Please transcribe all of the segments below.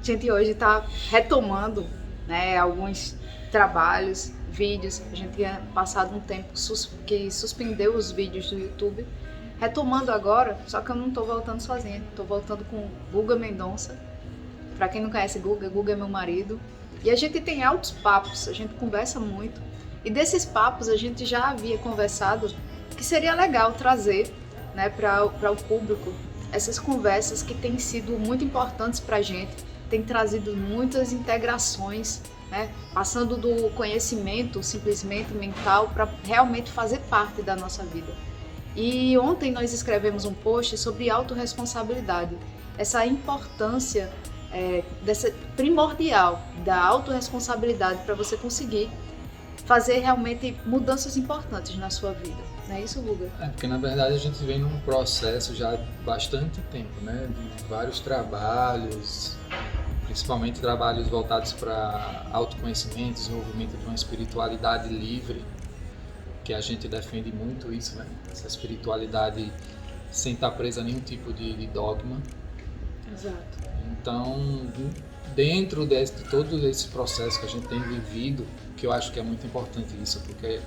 gente hoje está retomando, né, alguns trabalhos, vídeos. A gente tinha passado um tempo que suspendeu os vídeos do YouTube, retomando agora, só que eu não estou voltando sozinha, estou voltando com o Guga Mendonça. Para quem não conhece Guga, Guga é meu marido. E a gente tem altos papos, a gente conversa muito. E desses papos a gente já havia conversado que seria legal trazer, né, para o público essas conversas que têm sido muito importantes para a gente, têm trazido muitas integrações, né, passando do conhecimento simplesmente mental para realmente fazer parte da nossa vida. E ontem nós escrevemos um post sobre autorresponsabilidade, essa importância dessa primordial da autorresponsabilidade para você conseguir fazer realmente mudanças importantes na sua vida. Não é isso, Guga? Porque na verdade a gente vem num processo já há bastante tempo, né? De vários trabalhos, principalmente trabalhos voltados para autoconhecimento, desenvolvimento de uma espiritualidade livre, que a gente defende muito isso, né? Essa espiritualidade sem estar presa a nenhum tipo de dogma. Exato. Então, dentro de todo esse processo que a gente tem vivido, que eu acho que é muito importante isso, porque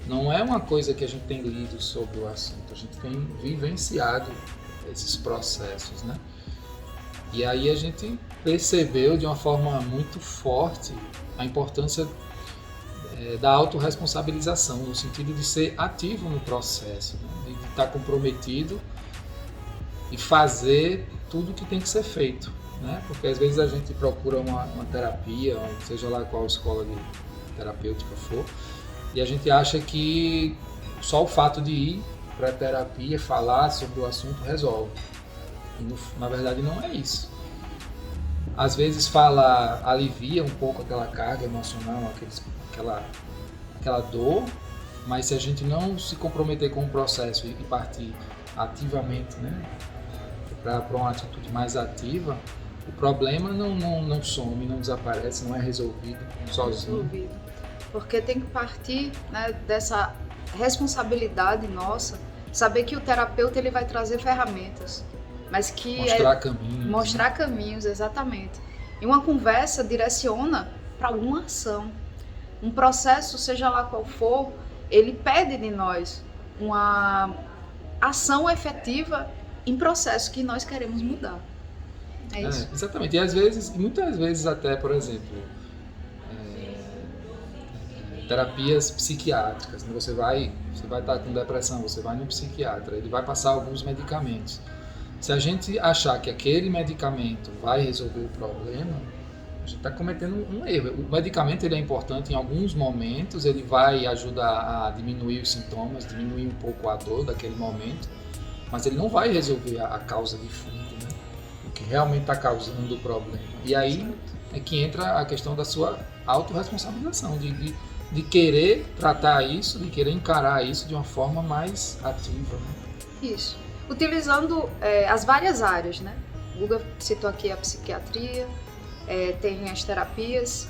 não é uma coisa que a gente tem lido sobre o assunto, a gente tem vivenciado esses processos, né? E aí a gente percebeu de uma forma muito forte a importância da autorresponsabilização, no sentido de ser ativo no processo, né? De estar comprometido e fazer tudo o que tem que ser feito, né? Porque às vezes a gente procura uma terapia, seja lá qual escola terapêutica for, e a gente acha que só o fato de ir para a terapia, falar sobre o assunto, resolve. E na verdade não é isso. Às vezes falar alivia um pouco aquela carga emocional, aquela dor, mas se a gente não se comprometer com o processo e partir ativamente, né, para uma atitude mais ativa, o problema não some, não desaparece, não é resolvido sozinho. Porque tem que partir, né, dessa responsabilidade nossa, saber que o terapeuta ele vai trazer ferramentas, mas que mostrar caminhos, exatamente. E uma conversa direciona para alguma ação. Um processo, seja lá qual for, ele pede de nós uma ação efetiva em processo que nós queremos mudar. É isso? Exatamente. E muitas vezes até, por exemplo, terapias psiquiátricas. Né? Você vai estar com depressão, você vai no psiquiatra, ele vai passar alguns medicamentos. Se a gente achar que aquele medicamento vai resolver o problema, a gente está cometendo um erro. O medicamento ele é importante em alguns momentos, ele vai ajudar a diminuir os sintomas, diminuir um pouco a dor daquele momento, mas ele não vai resolver a causa de fundo, né? O que realmente está causando o problema. E aí é que entra a questão da sua autorresponsabilização, de querer tratar isso, de querer encarar isso de uma forma mais ativa. Né? Isso. Utilizando as várias áreas, né? O Guga citou aqui a psiquiatria, tem as terapias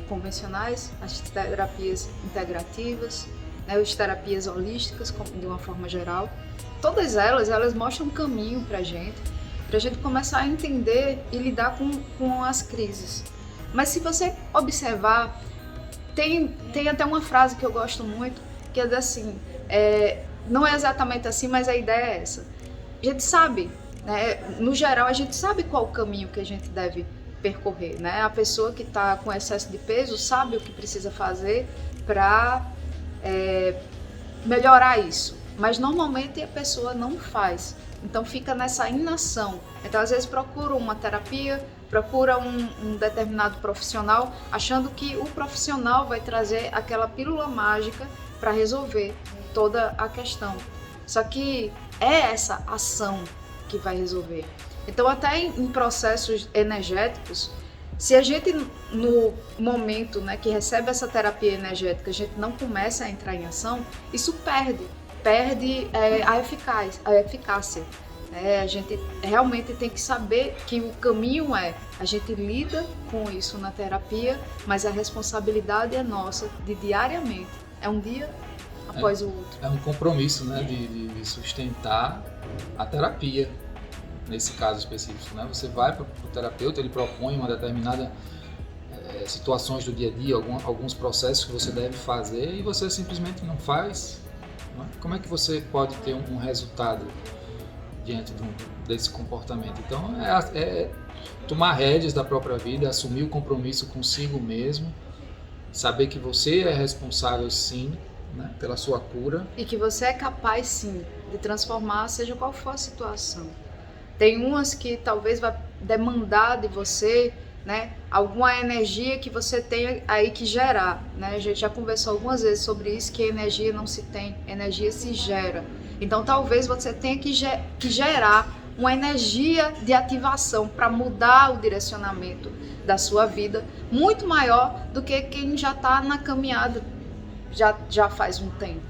convencionais, as terapias integrativas, né? As terapias holísticas, de uma forma geral. Todas elas mostram um caminho para a gente começar a entender e lidar com as crises. Mas se você observar, tem até uma frase que eu gosto muito, que é assim, não é exatamente assim, mas a ideia é essa. A gente sabe, né, no geral, a gente sabe qual o caminho que a gente deve percorrer, né? A pessoa que está com excesso de peso sabe o que precisa fazer para melhorar isso, mas normalmente a pessoa não faz, então fica nessa inação. Então às vezes procura uma terapia, procura um determinado profissional, achando que o profissional vai trazer aquela pílula mágica para resolver toda a questão. Só que é essa ação que vai resolver. Então até em processos energéticos, se a gente no momento, né, que recebe essa terapia energética, a gente não começa a entrar em ação, isso perde a eficácia. A gente realmente tem que saber que o caminho a gente lida com isso na terapia, mas a responsabilidade é nossa de diariamente, é um dia após o outro. É um compromisso, né, de sustentar a terapia. nesse caso específico, né? Você vai para o terapeuta, ele propõe uma determinada situações do dia a dia, alguns processos que você deve fazer e você simplesmente não faz, né? Como é que você pode ter um resultado diante desse comportamento? Então, é tomar rédeas da própria vida, assumir o compromisso consigo mesmo, saber que você é responsável, sim, né, pela sua cura. E que você é capaz, sim, de transformar, seja qual for a situação. Tem umas que talvez vai demandar de você, né, alguma energia que você tem aí que gerar, né? A gente já conversou algumas vezes sobre isso, que energia não se tem, energia se gera. Então talvez você tenha que gerar uma energia de ativação para mudar o direcionamento da sua vida, muito maior do que quem já está na caminhada já faz um tempo,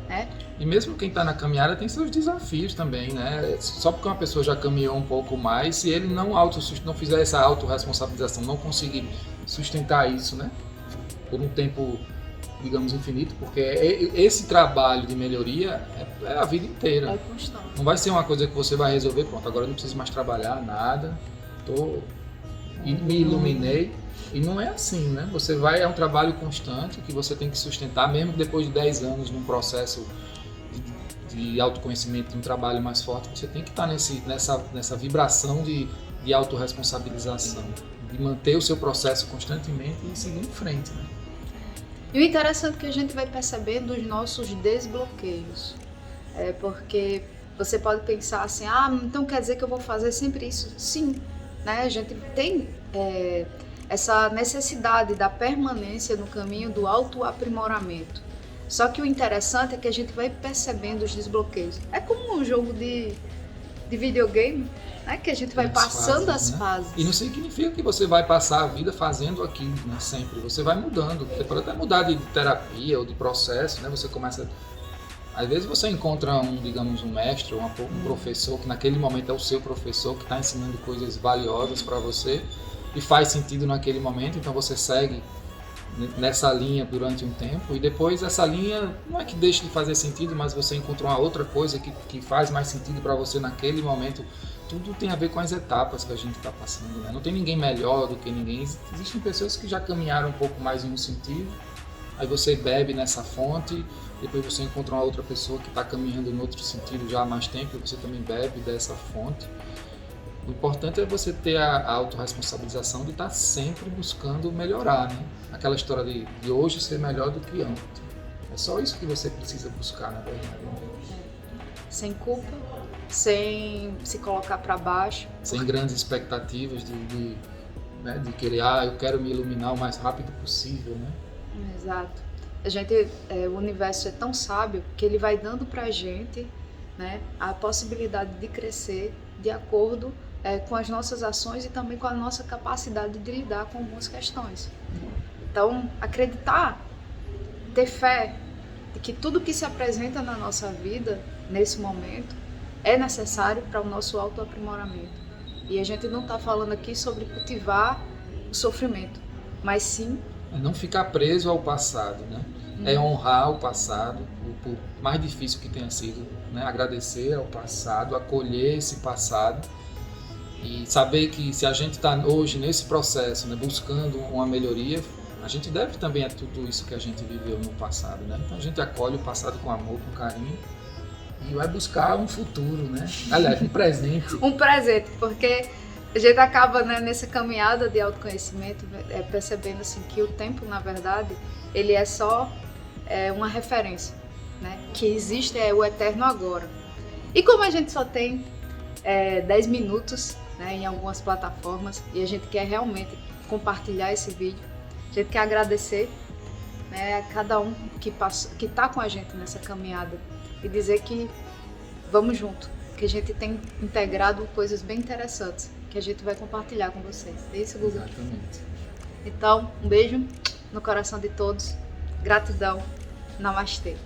né? E mesmo quem está na caminhada tem seus desafios também, né? Só porque uma pessoa já caminhou um pouco mais, se ele não fizer essa autorresponsabilização, não conseguir sustentar isso, né, por um tempo, digamos, infinito, porque esse trabalho de melhoria é a vida inteira. É constante. Não vai ser uma coisa que você vai resolver, pronto, agora eu não preciso mais trabalhar, nada, me iluminei. E não é assim, né? É um trabalho constante que você tem que sustentar, mesmo depois de 10 anos num processo de autoconhecimento, de um trabalho mais forte, você tem que estar nessa vibração de autorresponsabilização, de manter o seu processo constantemente e seguir em frente, né? E o interessante é que a gente vai percebendo os nossos desbloqueios, porque você pode pensar assim, então quer dizer que eu vou fazer sempre isso? Sim, né? A gente tem essa necessidade da permanência no caminho do autoaprimoramento. Só que o interessante é que a gente vai percebendo os desbloqueios. É como um jogo de videogame, né? Que a gente vai passando as fases. E não significa que você vai passar a vida fazendo aquilo, né? Sempre. Você vai mudando. Você pode até mudar de terapia ou de processo, né? Você começa... Às vezes você encontra um mestre ou um professor que naquele momento é o seu professor, que está ensinando coisas valiosas para você e faz sentido naquele momento, então você segue nessa linha durante um tempo e depois essa linha não é que deixe de fazer sentido, mas você encontra uma outra coisa que faz mais sentido para você naquele momento. Tudo tem a ver com as etapas que a gente está passando, né? Não tem ninguém melhor do que ninguém. Existem pessoas que já caminharam um pouco mais em um sentido, aí você bebe nessa fonte, depois você encontra uma outra pessoa que está caminhando em outro sentido já há mais tempo e você também bebe dessa fonte. O importante é você ter a autorresponsabilização de estar sempre buscando melhorar, né? Aquela história de hoje ser melhor do que ontem. É só isso que você precisa buscar, na verdade. Sem culpa, sem se colocar para baixo. Sem grandes expectativas de querer, eu quero me iluminar o mais rápido possível, né? Exato. O universo é tão sábio que ele vai dando pra gente, né, a possibilidade de crescer de acordo com as nossas ações e também com a nossa capacidade de lidar com algumas questões. Então, acreditar, ter fé de que tudo que se apresenta na nossa vida, nesse momento, é necessário para o nosso autoaprimoramento. E a gente não está falando aqui sobre cultivar o sofrimento, mas sim... É não ficar preso ao passado, né? É honrar o passado, por mais difícil que tenha sido, né? Agradecer ao passado, acolher esse passado e saber que se a gente está hoje nesse processo, né, buscando uma melhoria, a gente deve também a tudo isso que a gente viveu no passado, né? Então a gente acolhe o passado com amor, com carinho e vai buscar um futuro, né? Aliás, um presente. Um presente, porque a gente acaba, né, nessa caminhada de autoconhecimento percebendo assim, que o tempo, na verdade, ele é só uma referência, né? Que existe o eterno agora. E como a gente só tem 10 minutos, né, em algumas plataformas e a gente quer realmente compartilhar esse vídeo, a gente quer agradecer, né, a cada um que está com a gente nessa caminhada e dizer que vamos junto, que a gente tem integrado coisas bem interessantes que a gente vai compartilhar com vocês. É isso, Guga? Exatamente. Então, um beijo no coração de todos. Gratidão. Namastê.